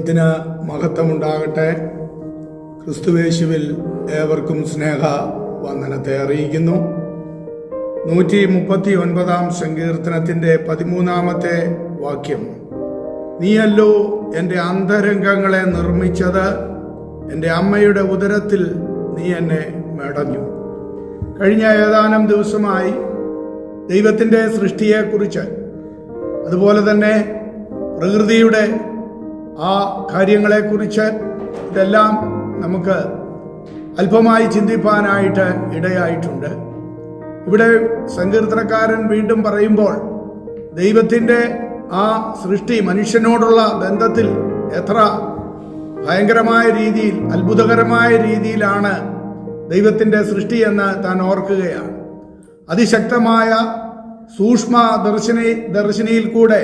ദൈവത്തിന് മഹത്വമുണ്ടാകട്ടെ. ക്രിസ്തുവേശുവിൽ ഏവർക്കും സ്നേഹ വന്ദനത്തെ അറിയിക്കുന്നു. 139 സങ്കീർത്തനത്തിൻ്റെ 13 വാക്യം: നീയല്ലോ എൻ്റെ അന്തരംഗങ്ങളെ നിർമ്മിച്ചത്, എൻ്റെ അമ്മയുടെ ഉദരത്തിൽ നീ എന്നെ മെടഞ്ഞു. കഴിഞ്ഞ ഏതാനും ദിവസമായി ദൈവത്തിൻ്റെ സൃഷ്ടിയെക്കുറിച്ച്, അതുപോലെ തന്നെ പ്രകൃതിയുടെ ആ കാര്യങ്ങളെക്കുറിച്ച് ഇതെല്ലാം നമുക്ക് അല്പമായി ചിന്തിപ്പാനായിട്ട് ഇടയായിട്ടുണ്ട്. ഇവിടെ സങ്കീർത്തനക്കാരൻ വീണ്ടും പറയുമ്പോൾ ദൈവത്തിൻ്റെ ആ സൃഷ്ടി മനുഷ്യനോടുള്ള ബന്ധത്തിൽ എത്ര ഭയങ്കരമായ രീതിയിൽ, അത്ഭുതകരമായ രീതിയിലാണ് ദൈവത്തിൻ്റെ സൃഷ്ടി എന്ന് താൻ ഓർക്കുകയാണ്. അതിശക്തമായ സൂക്ഷ്മ ദർശനിയിൽ കൂടെ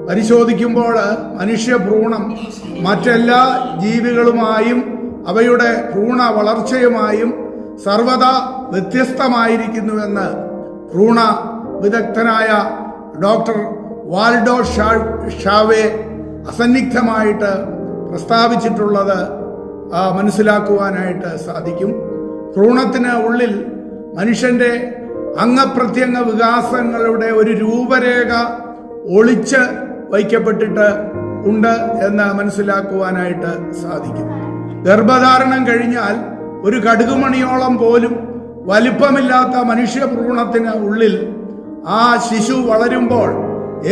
പരിശോധിക്കുമ്പോൾ മനുഷ്യഭ്രൂണം മറ്റെല്ലാ ജീവികളുമായും അവയുടെ ഭ്രൂണ വളർച്ചയുമായും സർവദാ വ്യത്യസ്തമായിരിക്കുന്നുവെന്ന് ഭ്രൂണ വിദഗ്ധനായ ഡോക്ടർ വാൽഡോ ഷാവേ അസന്നിഗ്ധമായിട്ട് പ്രസ്താവിച്ചിട്ടുള്ളത് മനസ്സിലാക്കുവാനായിട്ട് സാധിക്കും. ഭ്രൂണത്തിന് ഉള്ളിൽ മനുഷ്യന്റെ അംഗപ്രത്യംഗ വികാസങ്ങളുടെ ഒരു രൂപരേഖ ഒളിച്ച് വയ്ക്കപ്പെട്ടിട്ട് ഉണ്ട് എന്ന് മനസ്സിലാക്കുവാനായിട്ട് സാധിക്കും. ഗർഭധാരണം കഴിഞ്ഞാൽ ഒരു കടുകുമണിയോളം പോലും വലിപ്പമില്ലാത്ത മനുഷ്യഭ്രൂണത്തിന് ഉള്ളിൽ ആ ശിശു വളരുമ്പോൾ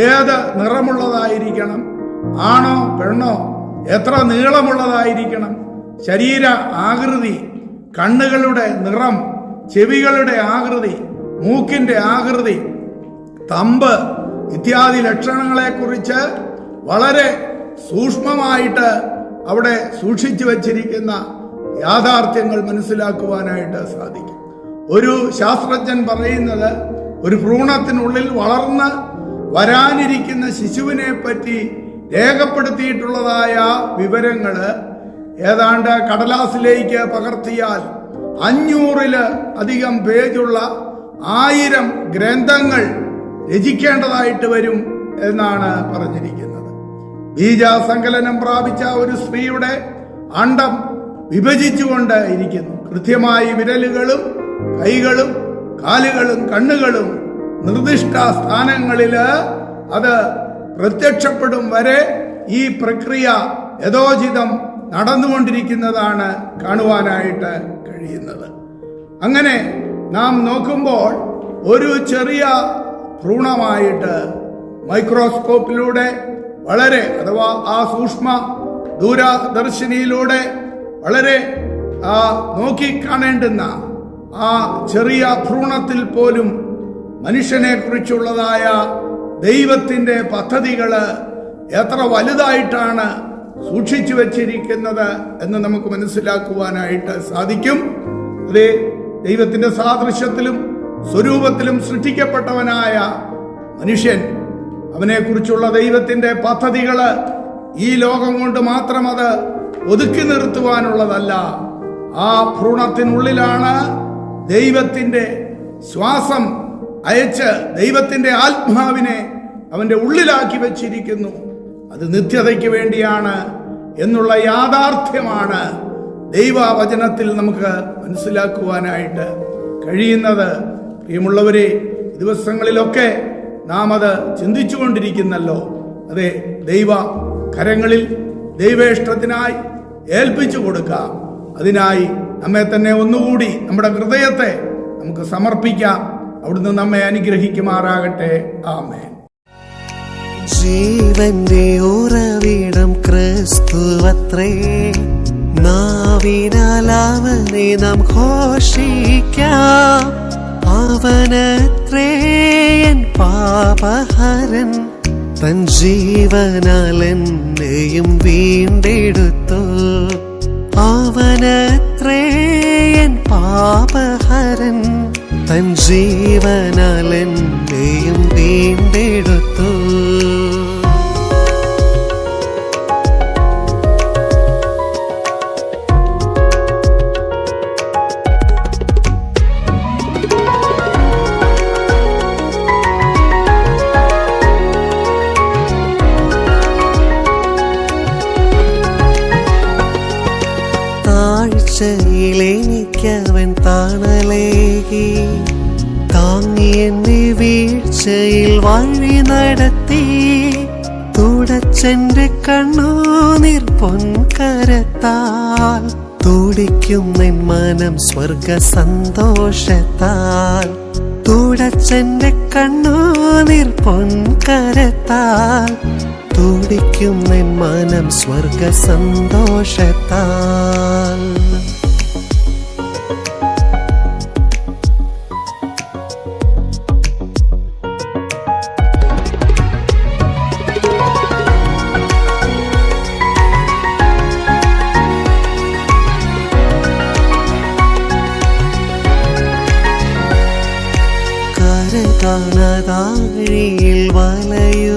ഏത് നിറമുള്ളതായിരിക്കണം, ആണോ പെണ്ണോ, എത്ര നീളമുള്ളതായിരിക്കണം, ശരീര ആകൃതി, കണ്ണുകളുടെ നിറം, ചെവികളുടെ ആകൃതി, മൂക്കിന്റെ ആകൃതി, തമ്പ് ഇത്യാദി ലക്ഷണങ്ങളെക്കുറിച്ച് വളരെ സൂക്ഷ്മമായിട്ട് അവിടെ സൂക്ഷിച്ചു വച്ചിരിക്കുന്ന യാഥാർത്ഥ്യങ്ങൾ മനസ്സിലാക്കുവാനായിട്ട് സാധിക്കും. ഒരു ശാസ്ത്രജ്ഞൻ പറയുന്നത്, ഒരു ഭ്രൂണത്തിനുള്ളിൽ വളർന്ന് വരാനിരിക്കുന്ന ശിശുവിനെ പറ്റി രേഖപ്പെടുത്തിയിട്ടുള്ളതായ വിവരങ്ങൾ ഏതാണ്ട് കടലാസിലേക്ക് പകർത്തിയാൽ 500-ലധികം പേജുള്ള 1000 ഗ്രന്ഥങ്ങൾ രചിക്കേണ്ടതായിട്ട് വരും എന്നാണ് പറഞ്ഞിരിക്കുന്നത്. ബീജസങ്കലനം പ്രാപിച്ച ഒരു സ്ത്രീയുടെ അണ്ഡം വിഭജിച്ചുകൊണ്ട് ഇരിക്കുന്നു. കൃത്യമായി വിരലുകളും കൈകളും കാലുകളും കണ്ണുകളും നിർദ്ദിഷ്ട സ്ഥാനങ്ങളിൽ അത് പ്രത്യക്ഷപ്പെടും വരെ ഈ പ്രക്രിയ യഥോചിതം നടന്നുകൊണ്ടിരിക്കുന്നതാണ് കാണുവാനായിട്ട് കഴിയുന്നത്. അങ്ങനെ നാം നോക്കുമ്പോൾ ഒരു ചെറിയ ഭ്രൂണമായിട്ട് മൈക്രോസ്കോപ്പിലൂടെ വളരെ, അഥവാ ആ സൂക്ഷ്മ ദൂരദർശിനിയിലൂടെ വളരെ നോക്കിക്കാണേണ്ടുന്ന ആ ചെറിയ ഭ്രൂണത്തിൽ പോലും മനുഷ്യനെ കുറിച്ചുള്ളതായ ദൈവത്തിൻ്റെ പദ്ധതികൾ എത്ര വലുതായിട്ടാണ് സൂക്ഷിച്ചു വച്ചിരിക്കുന്നത് എന്ന് നമുക്ക് മനസ്സിലാക്കുവാനായിട്ട് സാധിക്കും. അതേ, ദൈവത്തിൻ്റെ സാദൃശ്യത്തിലും സ്വരൂപത്തിലും സൃഷ്ടിക്കപ്പെട്ടവനായ മനുഷ്യൻ, അവനെക്കുറിച്ചുള്ള ദൈവത്തിൻ്റെ പദ്ധതികൾ ഈ ലോകം കൊണ്ട് മാത്രം അത് ഒതുക്കി നിർത്തുവാനുള്ളതല്ല. ആ ഭ്രൂണത്തിനുള്ളിലാണ് ദൈവത്തിൻ്റെ ശ്വാസം അയച്ച് ദൈവത്തിൻ്റെ ആത്മാവിനെ അവൻ്റെ ഉള്ളിലാക്കി വച്ചിരിക്കുന്നു. അത് നിത്യതയ്ക്ക് വേണ്ടിയാണ് എന്നുള്ള യാഥാർത്ഥ്യമാണ് ദൈവവചനത്തിൽ നമുക്ക് മനസ്സിലാക്കുവാനായിട്ട് കഴിയുന്നത്. പ്രിയമുള്ളവരെ, ദിവസങ്ങളിലൊക്കെ നാം അത് ചിന്തിച്ചു കൊണ്ടിരിക്കുന്നല്ലോ. അതെ, ദൈവ കരങ്ങളിൽ ദൈവേഷ്ടത്തിനായി ഏൽപ്പിച്ചു കൊടുക്കാം. അതിനായി നമ്മെ തന്നെ ഒന്നുകൂടി, നമ്മുടെ ഹൃദയത്തെ നമുക്ക് സമർപ്പിക്കാം. അവിടുന്ന് നമ്മെ അനുഗ്രഹിക്കുമാറാകട്ടെ. ആമേൻ. ജീവന്റെ ഉറവിടം ക്രിസ്തുവത്രേ, നാവിനാൽ അവനെ നാം ഘോഷിക്കാം. അവനത്രേ എൻ പാപഹരൻ, തൻ ജീവനാൽ എന്നെയും വീണ്ടെടുത്തു. അവനത്രേ എൻ പാപഹരൻ, തൻ ജീവനാൽ എന്നെയും വീണ്ടെടുത്തു. താഴ്ചയിലെനിക്കവൻ താണലേകി. താങ്ങി എന്നെ വീഴ്ചയിൽ വഴി നടത്തി. തുടച്ചെന്റെ കണ്ണുനീർ പൊൻകരത്താൽ. തുടിക്കും നിൻ മനം സ്വർഗ സന്തോഷത്താൽ. തുടച്ചെന്റെ കണ്ണുനീർ പൊൻകരത്താൽ. തുടിക്കും നിൻ മനം സ്വർഗ സന്തോഷത്താൽ. കാണാതാഴിയിൽ വലയു